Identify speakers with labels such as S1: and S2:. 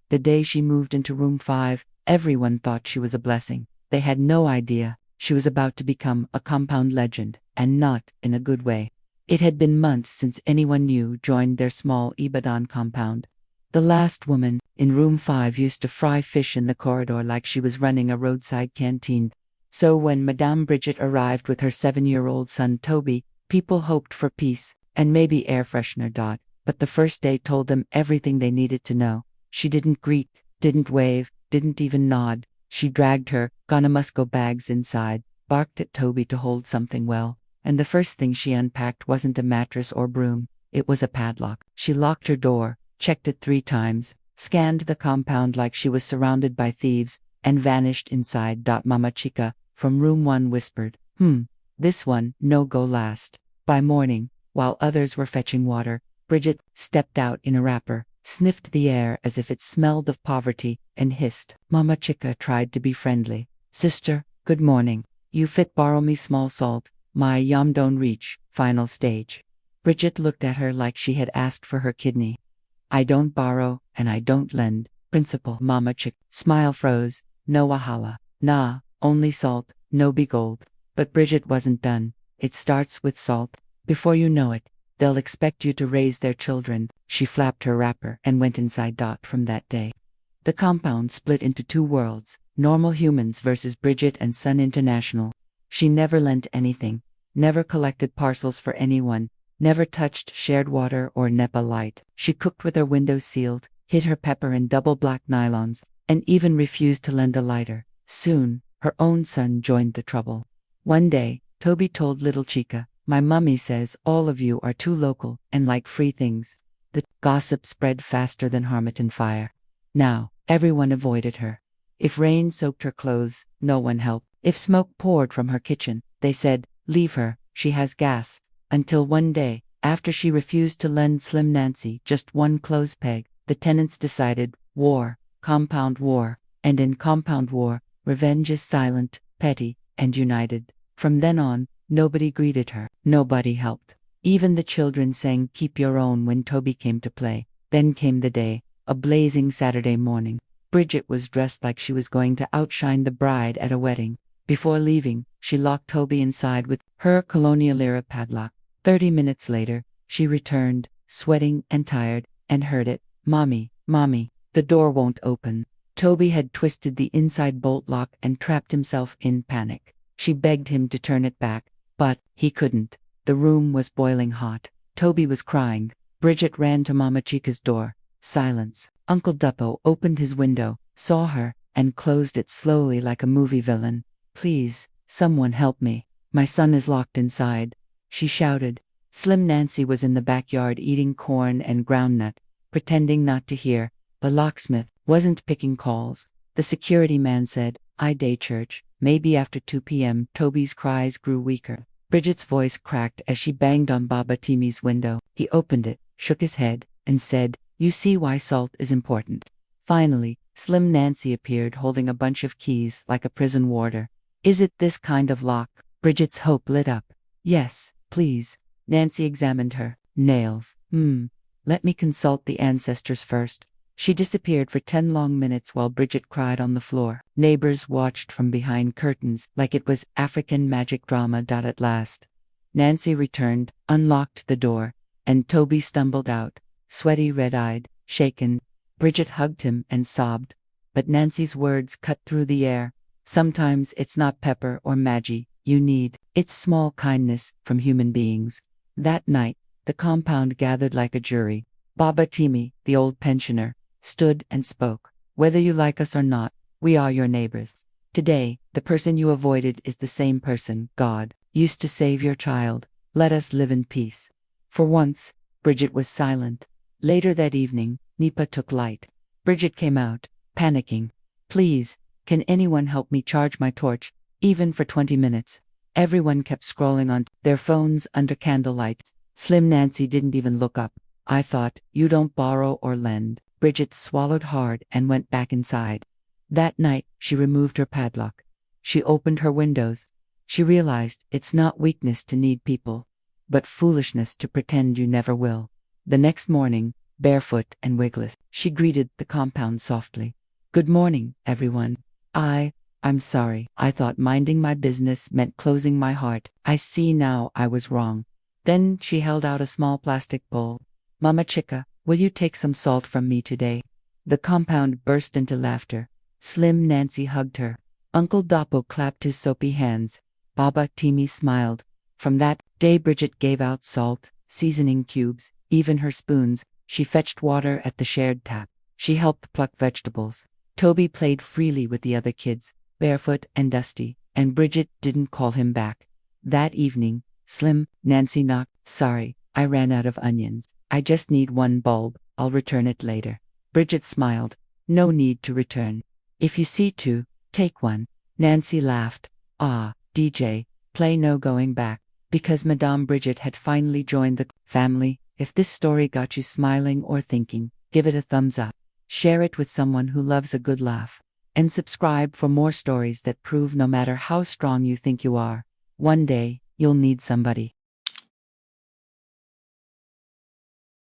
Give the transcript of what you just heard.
S1: The day she moved into room 5, everyone thought she was a blessing. They had no idea she was about to become a compound legend, and not in a good way. It had been months since anyone new joined their small Ibadan compound. The last woman in room 5 used to fry fish in the corridor like she was running a roadside canteen. So when Madame Bridget arrived with her 7-year-old son Toby, people hoped for peace and maybe air freshener. But the first day told them everything they needed to know. She didn't greet, didn't wave, didn't even nod. She dragged her Ganamusco bags inside, barked at Toby to hold something well, and the first thing she unpacked wasn't a mattress or broom, it was a padlock. She locked her door, checked it 3 times, scanned the compound like she was surrounded by thieves, and vanished inside. Mama Chica, from room 1, whispered, this one, no go last. By morning, while others were fetching water, Bridget stepped out in a wrapper, sniffed the air as if it smelled of poverty, and hissed. Mama Chica tried to be friendly. Sister, good morning. You fit borrow me small salt, my yam don't reach. Final stage. Bridget looked at her like she had asked for her kidney. I don't borrow, and I don't lend. Principal. Mama Chica. Smile froze. No wahala. Nah, only salt, no be gold. But Bridget wasn't done. It starts with salt. Before you know it, they'll expect you to raise their children. She flapped her wrapper and went inside. From that day, the compound split into 2 worlds, normal humans versus Bridget and Son International. She never lent anything, never collected parcels for anyone, never touched shared water or NEPA light. She cooked with her windows sealed, hid her pepper in double black nylons, and even refused to lend a lighter. Soon, her own son joined the trouble. One day, Toby told little Chica, my mummy says all of you are too local and like free things. The gossip spread faster than Harmattan fire. Now, everyone avoided her. If rain soaked her clothes, no one helped. If smoke poured from her kitchen, they said, leave her, she has gas. Until one day, after she refused to lend Slim Nancy just 1 clothes peg, the tenants decided, war, compound war, and in compound war, revenge is silent, petty, and united. From then on, nobody greeted her, nobody helped. Even the children sang Keep Your Own when Toby came to play. Then came the day, a blazing Saturday morning. Bridget was dressed like she was going to outshine the bride at a wedding. Before leaving, she locked Toby inside with her colonial-era padlock. 30 minutes later, she returned, sweating and tired, and heard it. Mommy, mommy, the door won't open. Toby had twisted the inside bolt lock and trapped himself in panic. She begged him to turn it back, but he couldn't. The room was boiling hot. Toby was crying. Bridget ran to Mama Chica's door. Silence. Uncle Duppo opened his window, saw her, and closed it slowly like a movie villain. Please, someone help me. My son is locked inside. She shouted. Slim Nancy was in the backyard eating corn and groundnut, pretending not to hear. The locksmith wasn't picking calls. The security man said, I day church, maybe after 2 p.m. Toby's cries grew weaker. Bridget's voice cracked as she banged on Baba Timi's window. He opened it, shook his head, and said, you see why salt is important. Finally, Slim Nancy appeared holding a bunch of keys like a prison warder. Is it this kind of lock? Bridget's hope lit up. Yes, please. Nancy examined her. Nails. Let me consult the ancestors first. She disappeared for 10 long minutes while Bridget cried on the floor. Neighbors watched from behind curtains like it was African magic drama. At last, Nancy returned, unlocked the door, and Toby stumbled out, sweaty, red-eyed, shaken. Bridget hugged him and sobbed. But Nancy's words cut through the air. Sometimes it's not pepper or magi you need, it's small kindness from human beings. That night, the compound gathered like a jury. Baba Timi, the old pensioner, stood and spoke. Whether you like us or not, we are your neighbors. Today, the person you avoided is the same person, God, used to save your child. Let us live in peace. For once, Bridget was silent. Later that evening, Nipa took light. Bridget came out, panicking. Please, can anyone help me charge my torch, even for 20 minutes? Everyone kept scrolling on their phones under candlelight. Slim Nancy didn't even look up. I thought, you don't borrow or lend. Bridget swallowed hard and went back inside. That night, she removed her padlock. She opened her windows. She realized it's not weakness to need people, but foolishness to pretend you never will. The next morning, barefoot and wigless, She greeted the compound softly. Good morning, everyone. I'm sorry. I thought minding my business meant closing my heart. I see now I was wrong. Then she held out a small plastic bowl. Mama Chica, will you take some salt from me today? The compound burst into laughter. Slim Nancy hugged her. Uncle Doppo clapped his soapy hands. Baba Timmy smiled. From that day Bridget gave out salt, seasoning cubes, even her spoons. She fetched water at the shared tap. She helped pluck vegetables. Toby played freely with the other kids, barefoot and dusty, and Bridget didn't call him back. That evening, Slim Nancy knocked. Sorry, I ran out of onions. I just need one bulb. I'll return it later. Bridget smiled. No need to return. If you see two, take one. Nancy laughed. Ah, DJ, play No Going Back. Because Madame Bridget had finally joined the family. If this story got you smiling or thinking, give it a thumbs up. Share it with someone who loves a good laugh. And subscribe for more stories that prove no matter how strong you think you are, one day, you'll need somebody.